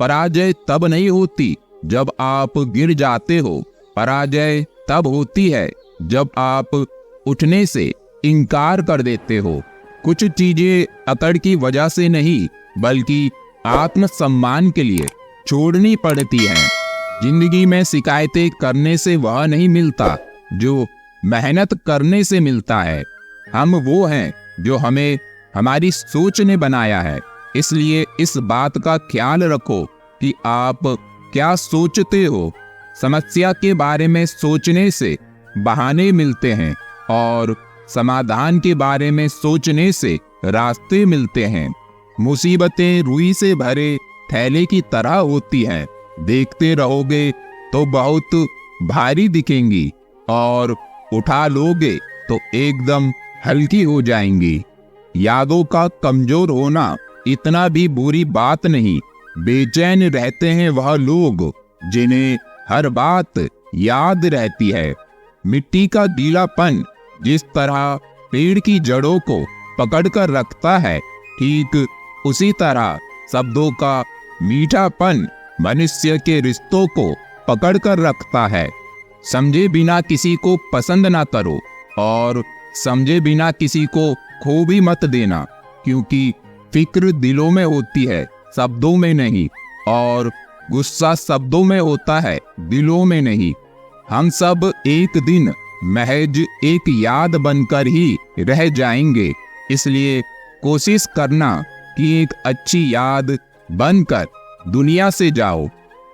पराजय तब नहीं होती जब आप गिर जाते हो, पराजय तब होती है जब आप उठने से इनकार कर देते हो। कुछ चीजें अकड़ की वजह से नहीं बल्कि आत्मसम्मान के लिए छोड़नी पड़ती हैं। जिंदगी में शिकायतें करने से वह नहीं मिलता जो मेहनत करने से मिलता है। हम वो हैं जो हमें हमारी सोच ने बनाया है। इसलिए इस बात का ख्याल रखो कि आप क्या सोचते हो। समस्या के बारे में सोचने से बहाने मिलते हैं और समाधान के बारे में सोचने से रास्ते मिलते हैं। मुसीबतें रुई से भरे थैले की तरह होती हैं। देखते रहोगे तो बहुत भारी दिखेंगी और उठा लोगे तो एकदम हल्की हो जाएंगी। यादों का कमजोर होना इतना भी बुरी बात नहीं। बेचैन रहते हैं वह लोग जिन्हें हर बात याद रहती है। मिट्टी का गीलापन जिस तरह पेड़ की जड़ों को पकड़कर रखता है, ठीक उसी तरह शब्दों का मीठापन मनुष्य के रिश्तों को पकड़कर रखता है। समझे बिना किसी को पसंद ना करो और समझे बिना किसी को खो भी मत देना, क्योंकि फिक्र दिलों में होती है, शब्दों में नहीं, और गुस्सा शब्दों में होता है, दिलों में नहीं। हम सब एक दिन महज एक याद बनकर ही रह जाएंगे। इसलिए कोशिश करना कि एक अच्छी याद बनकर दुनिया से जाओ।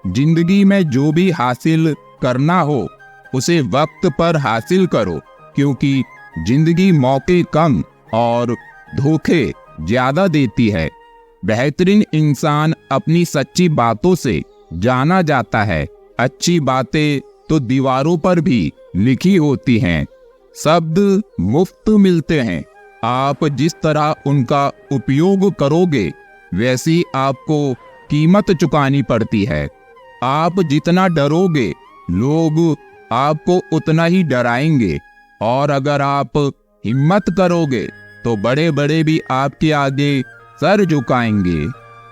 जिंदगी में जो भी हासिल करना हो उसे वक्त पर हासिल करो, क्योंकि जिंदगी मौके कम और धोखे ज्यादा देती है। बेहतरीन इंसान अपनी सच्ची बातों से जाना जाता है। अच्छी बातें तो दीवारों पर भी लिखी होती हैं। शब्द मुफ्त मिलते हैं। आप जिस तरह उनका उपयोग करोगे वैसी आपको कीमत चुकानी पड़ती है। आप जितना डरोगे लोग आपको उतना ही डराएंगे, और अगर आप हिम्मत करोगे तो बड़े बड़े भी आपके आगे सर झुकाएंगे।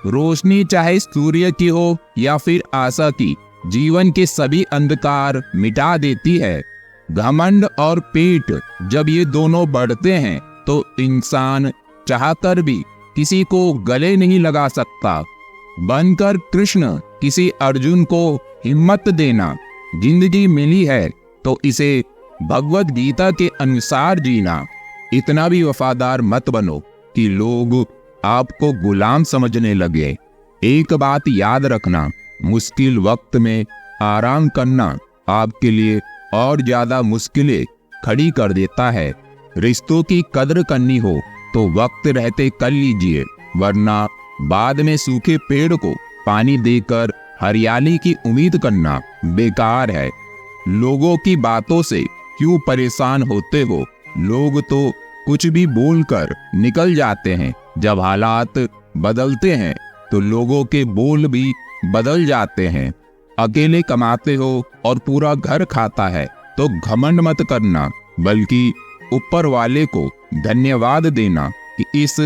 रोशनी चाहे सूर्य की हो या फिर आशा की, जीवन के सभी अंधकार मिटा देती है। घमंड और पेट जब ये दोनों बढ़ते हैं तो इंसान चाहकर भी किसी को गले नहीं लगा सकता। बनकर कृष्ण किसी अर्जुन को हिम्मत देना। जिंदगी मिली है तो इसे भगवत गीता के अनुसार जीना। इतना भी वफादार मत बनो कि लोग आपको गुलाम समझने लगे। एक बात याद रखना, मुश्किल वक्त में आराम करना आपके लिए और ज्यादा मुश्किलें खड़ी कर देता है। रिश्तों की कद्र करनी हो तो वक्त रहते कर लीजिए, वरना बाद में सूखे पेड़ को पानी देकर हरियाली की उम्मीद करना बेकार है। लोगों की बातों से क्यों परेशान होते हो? लोग तो कुछ भी बोलकर निकल जाते हैं। जब हालात बदलते हैं तो लोगों के बोल भी बदल जाते हैं। अकेले कमाते हो और पूरा घर खाता है तो घमंड मत करना, बल्कि ऊपर वाले को धन्यवाद देना कि इस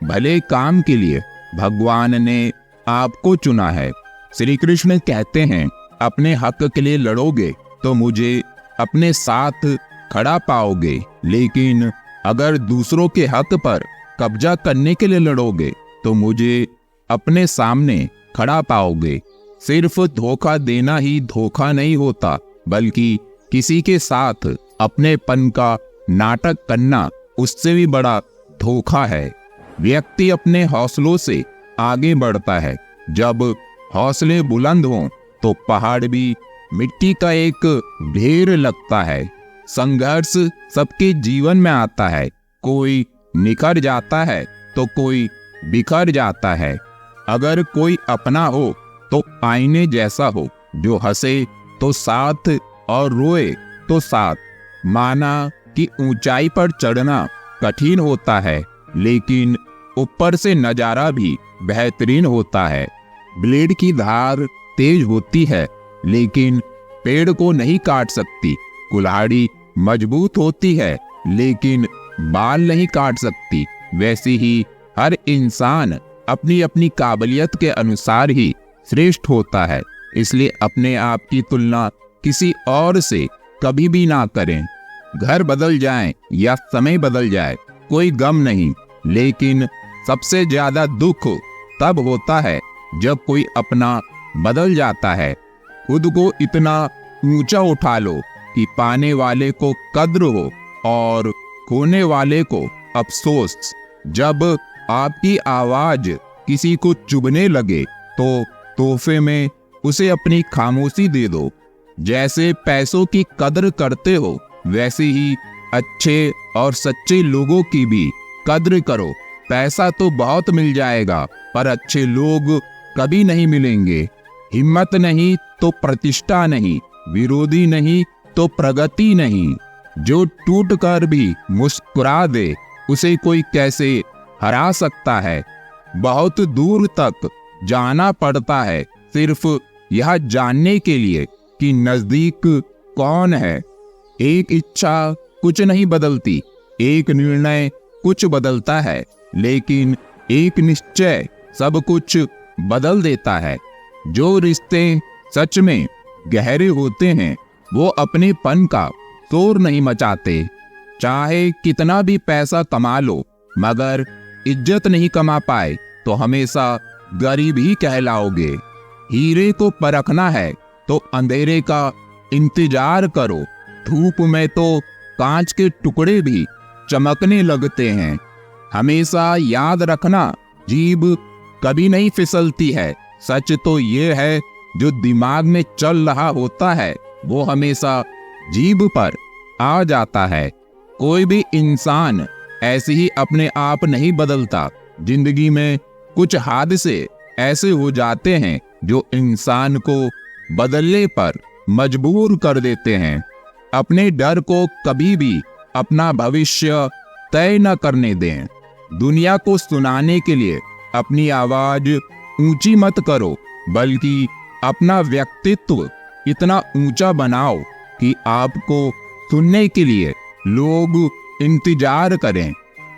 भले काम के लिए भगवान ने आपको चुना है। श्री कृष्ण कहते हैं, अपने हक के लिए लड़ोगे तो मुझे अपने साथ खड़ा पाओगे, लेकिन अगर दूसरों के हक पर कब्जा करने के लिए लड़ोगे तो मुझे अपने सामने खड़ा पाओगे। सिर्फ धोखा देना ही धोखा नहीं होता, बल्कि किसी के साथ अपनेपन का नाटक करना उससे भी बड़ा धोखा है। व्यक्ति अपने हौसलों से आगे बढ़ता है। जब हौसले बुलंद हों तो पहाड़ भी मिट्टी का एक ढेर लगता है। संघर्ष सबके जीवन में आता है। कोई निखर जाता है तो कोई बिखर जाता है। अगर कोई अपना हो तो आईने जैसा हो, जो हंसे तो साथ और रोए तो साथ। माना कि ऊंचाई पर चढ़ना कठिन होता है, लेकिन ऊपर से नजारा भी बेहतरीन होता है। ब्लेड की धार तेज होती है, लेकिन पेड़ को नहीं काट सकती। कुल्हाड़ी मजबूत होती है, लेकिन बाल नहीं काट सकती। वैसे ही हर इंसान अपनी अपनी काबिलियत के अनुसार ही श्रेष्ठ होता है। इसलिए अपने आप की तुलना किसी और से कभी भी ना करें। घर बदल जाए या समय बदल जाए कोई गम नहीं, लेकिन सबसे ज्यादा दुख तब होता है जब कोई अपना बदल जाता है। खुद को इतना ऊंचा उठा लो कि पाने वाले को कद्र हो और खोने वाले को अफसोस। जब आपकी आवाज किसी को चुभने लगे तो तोहफे में उसे अपनी खामोशी दे दो। जैसे पैसों की कद्र करते हो वैसे ही अच्छे और सच्चे लोगों की भी कद्र करो। पैसा तो बहुत मिल जाएगा पर अच्छे लोग कभी नहीं मिलेंगे। हिम्मत नहीं तो प्रतिष्ठा नहीं, विरोधी नहीं तो प्रगति नहीं। जो टूट कर भी मुस्कुरा दे उसे कोई कैसे हरा सकता है। बहुत दूर तक जाना पड़ता है सिर्फ यह जानने के लिए कि नजदीक कौन है। एक इच्छा कुछ नहीं बदलती, एक निर्णय कुछ बदलता है, लेकिन एक निश्चय सब कुछ बदल देता है। जो रिश्ते सच में गहरे होते हैं वो अपनेपन का शोर नहीं मचाते। चाहे कितना भी पैसा कमा लो, मगर इज्जत नहीं कमा पाए तो हमेशा गरीब ही कहलाओगे। हीरे को परखना है तो अंधेरे का इंतजार करो। धूप में तो कांच के टुकड़े भी चमकने लगते हैं। हमेशा याद रखना, जीभ कभी नहीं फिसलती है। सच तो ये है जो दिमाग में चल रहा होता है वो हमेशा जीभ पर आ जाता है। कोई भी इंसान ऐसे ही अपने आप नहीं बदलता। जिंदगी में कुछ हादसे ऐसे हो जाते हैं जो इंसान को बदलने पर मजबूर कर देते हैं। अपने डर को कभी भी अपना भविष्य तय न करने दें। दुनिया को सुनाने के लिए अपनी आवाज ऊंची मत करो, बल्कि अपना व्यक्तित्व इतना ऊंचा बनाओ कि आपको सुनने के लिए लोग इंतजार करें।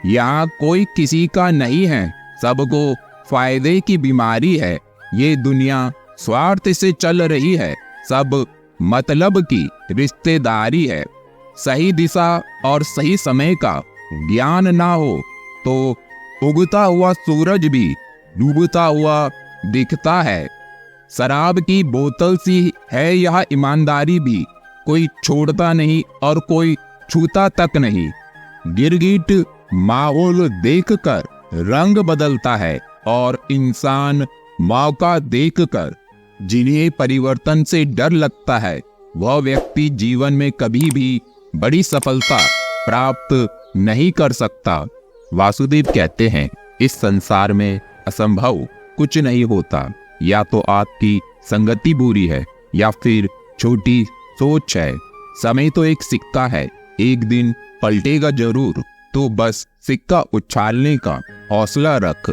यहाँ कोई किसी का नहीं है, सबको फायदे की बीमारी है। ये दुनिया स्वार्थ से चल रही है, सब मतलब की रिश्तेदारी है। सही दिशा और सही समय का ज्ञान ना हो तो उगता हुआ सूरज भी डूबता हुआ दिखता है। शराब की बोतल सी है यह ईमानदारी भी, कोई छोड़ता नहीं और कोई छूता तक नहीं। गिरगिट माहौल देखकर रंग बदलता है और इंसान मौका देखकर। जिन्हें परिवर्तन से डर लगता है वह व्यक्ति जीवन में कभी भी बड़ी सफलता प्राप्त नहीं कर सकता। वासुदेव कहते हैं, इस संसार में असंभव कुछ नहीं होता। या तो आपकी संगति बुरी है या फिर छोटी सोच है। समय तो एक सिक्का है, एक दिन पलटेगा जरूर। तो बस सिक्का उछालने का हौसला रख।